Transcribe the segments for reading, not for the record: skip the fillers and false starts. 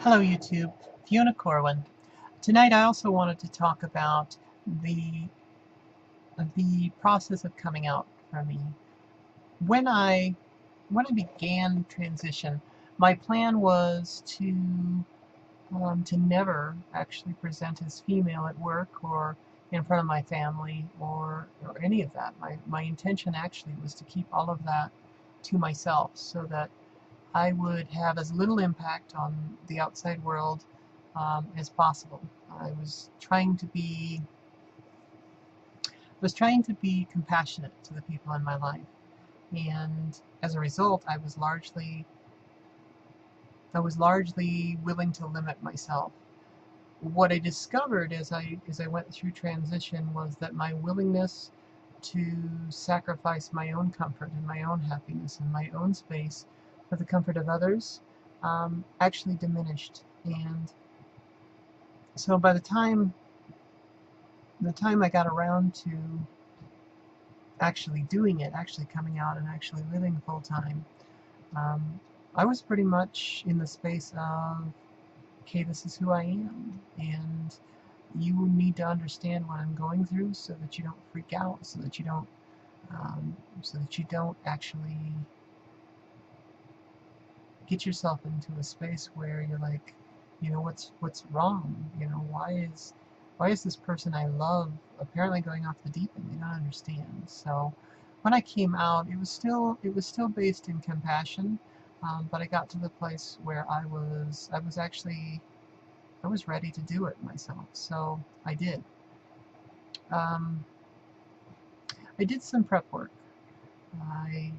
Hello YouTube, Fiona Corwin. Tonight I also wanted to talk about the process of coming out for me. When I began transition, my plan was to never actually present as female at work or in front of my family or any of that. My intention actually was to keep all of that to myself so that I would have as little impact on the outside world as possible. I was trying to be compassionate to the people in my life, and as a result, I was largely willing to limit myself. What I discovered as I went through transition was that my willingness to sacrifice my own comfort and my own happiness and my own space for the comfort of others actually diminished. And so by the time I got around to actually doing it, actually coming out and actually living full time, um, I was pretty much in the space of, okay, this is who I am, and you need to understand what I'm going through so that you don't freak out, so that you don't actually get yourself into a space where you're like, what's wrong? Why is this person I love apparently going off the deep end? They don't understand. So when I came out, it was still based in compassion, but I got to the place where I was ready to do it myself. So I did. Um, I did some prep work. I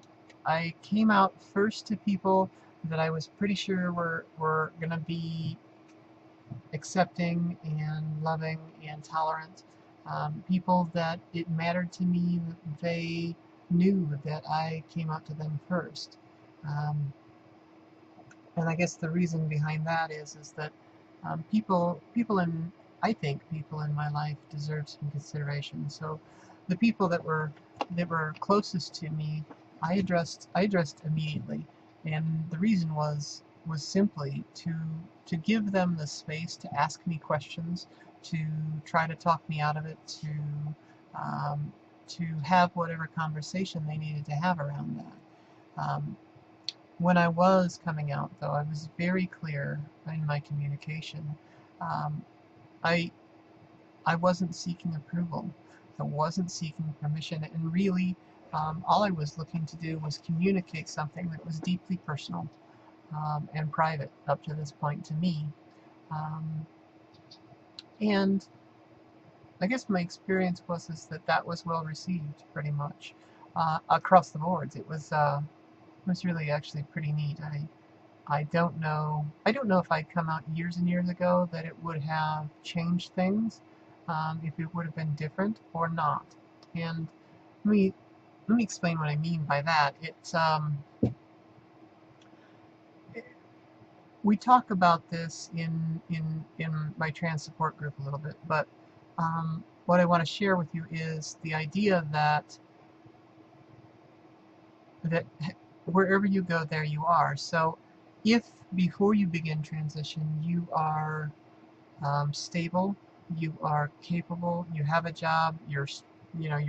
I came out first to people that I was pretty sure were gonna be accepting and loving and tolerant. People that it mattered to me that they knew that I came out to them first. Um, and I guess the reason behind that is that I think people in my life deserve some consideration. So the people that were closest to me, I addressed immediately, and the reason was simply to give them the space to ask me questions, to try to talk me out of it, um, to have whatever conversation they needed to have around that. When I was coming out, though, I was very clear in my communication. Um, I I wasn't seeking approval. I wasn't seeking permission, and really, all I was looking to do was communicate something that was deeply personal and private up to this point to me. Um, and I guess my experience is that that was well received, pretty much across the boards. It was really actually pretty neat. I don't know if I'd come out years and years ago that it would have changed things, if it would have been different or not. And let me let me explain what I mean by that. We talk about this in my trans support group a little bit, but what I want to share with you is the idea that wherever you go, there you are. So if before you begin transition you are stable, you are capable, you have a job, you're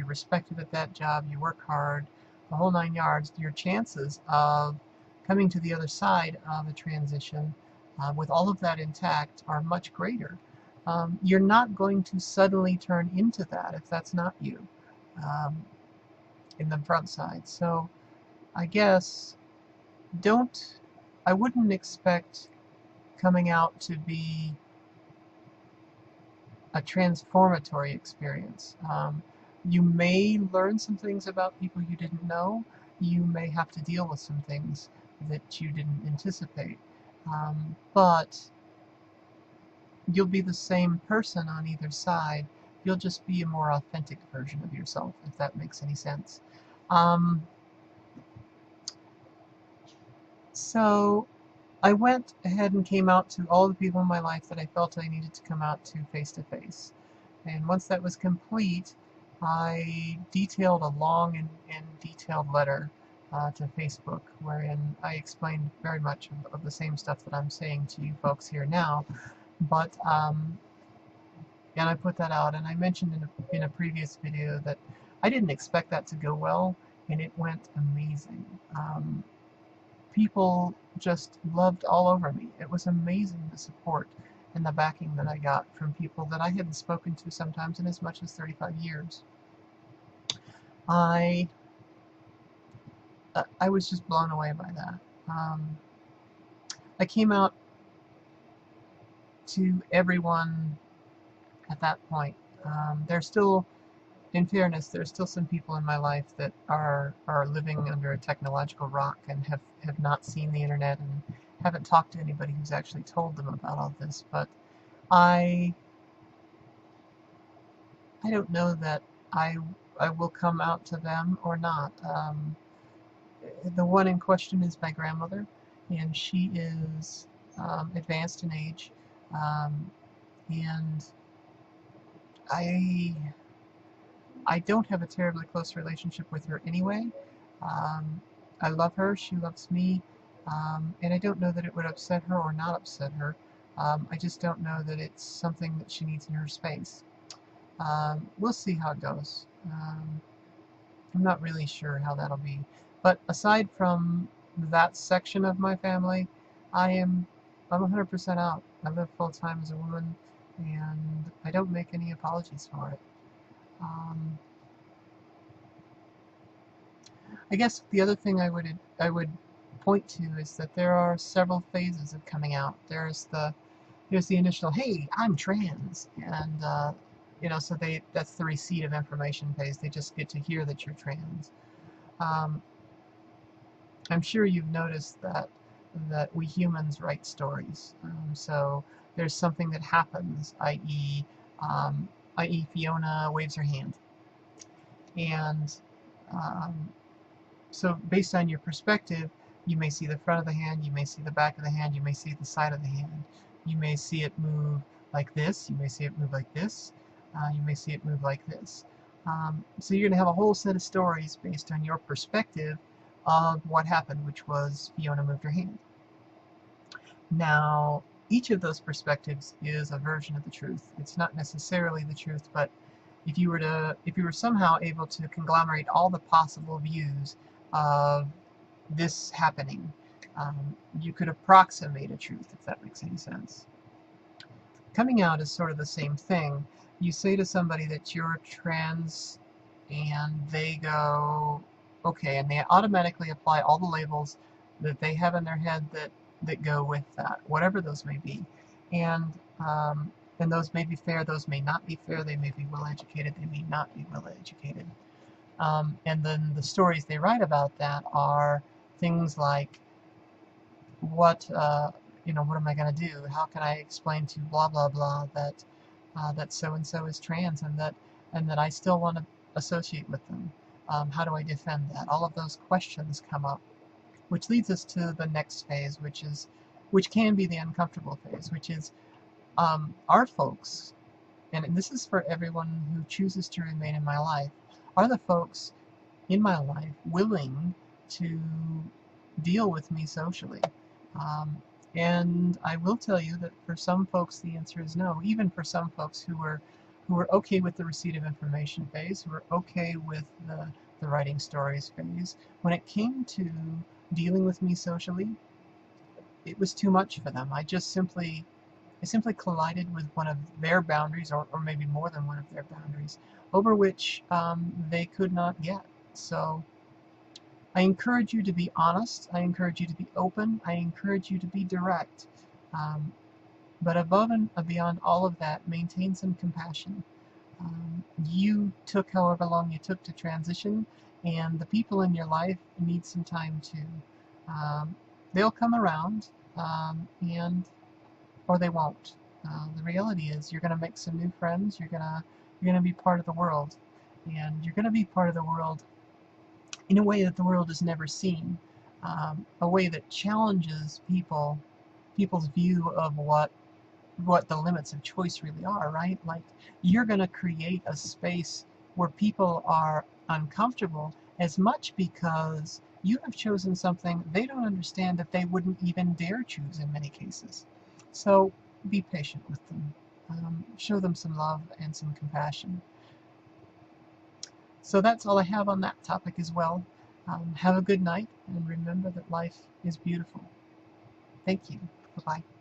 respected at that job, you work hard, the whole 9 yards, your chances of coming to the other side of a transition with all of that intact are much greater. You're not going to suddenly turn into that if that's not you um, in the front side. So I guess don't I wouldn't expect coming out to be a transformatory experience. You may learn some things about people you didn't know. You may have to deal with some things that you didn't anticipate. But you'll be the same person on either side. You'll just be a more authentic version of yourself, if that makes any sense. Um, so I went ahead and came out to all the people in my life that I felt I needed to come out to face to face. And once that was complete, I detailed a long and detailed letter to Facebook, wherein I explained very much of the same stuff that I'm saying to you folks here now. But and I put that out, and I mentioned in a previous video that I didn't expect that to go well, and it went amazing. People just loved all over me. It was amazing, the support and the backing that I got from people that I hadn't spoken to sometimes in as much as 35 years. I was just blown away by that. I came out to everyone at that point. There's still, in fairness, there's still some people in my life that are living under a technological rock and have not seen the internet and haven't talked to anybody who's actually told them about all this. But I don't know that I will come out to them or not. The one in question is my grandmother, and she is advanced in age, and I don't have a terribly close relationship with her anyway. I love her, she loves me, and I don't know that it would upset her or not upset her. I just don't know that it's something that she needs in her space. We'll see how it goes. I'm not really sure how that'll be. But aside from that section of my family, I'm 100% out. I live full-time as a woman, and I don't make any apologies for it. I guess the other thing I would point to is that there are several phases of coming out. There's the initial, hey, I'm trans, and you know, so that's the receipt of information phase. They just get to hear that you're trans. I'm sure you've noticed that we humans write stories. So there's something that happens, i.e., Fiona waves her hand, and so based on your perspective, you may see the front of the hand, you may see the back of the hand, you may see the side of the hand. You may see it move like this, you may see it move like this, you may see it move like this. So you're going to have a whole set of stories based on your perspective of what happened, which was Fiona moved her hand. Now, each of those perspectives is a version of the truth. It's not necessarily the truth, but if you were somehow able to conglomerate all the possible views of this happening, you could approximate a truth, if that makes any sense. Coming out is sort of the same thing. You say to somebody that you're trans, and they go, okay, and they automatically apply all the labels that they have in their head that go with that, whatever those may be. And those may be fair, those may not be fair, they may be well-educated, they may not be well-educated. And then the stories they write about that are things like, what am I going to do? How can I explain to blah blah blah that so and so is trans, and that I still want to associate with them? How do I defend that? All of those questions come up, which leads us to the next phase, which can be the uncomfortable phase, which is our folks, and this is for everyone who chooses to remain in my life, are the folks in my life willing to deal with me socially? And I will tell you that for some folks the answer is no. Even for some folks who were okay with the receipt of information phase, who were okay with the writing stories phase, when it came to dealing with me socially, it was too much for them. I simply collided with one of their boundaries, or maybe more than one of their boundaries, over which they could not get. So I encourage you to be honest, I encourage you to be open, I encourage you to be direct. But above and beyond all of that, maintain some compassion. You took however long you took to transition, and the people in your life need some time too. They'll come around, or they won't. The reality is you're going to make some new friends, you're going to be part of the world, and you're going to be part of the world in a way that the world has never seen, a way that challenges people's view of what the limits of choice really are, right? Like, you're going to create a space where people are uncomfortable, as much because You have chosen something they don't understand, that they wouldn't even dare choose in many cases. So be patient with them. Show them some love and some compassion. So that's all I have on that topic as well. Have a good night, and remember that life is beautiful. Thank you. Bye-bye.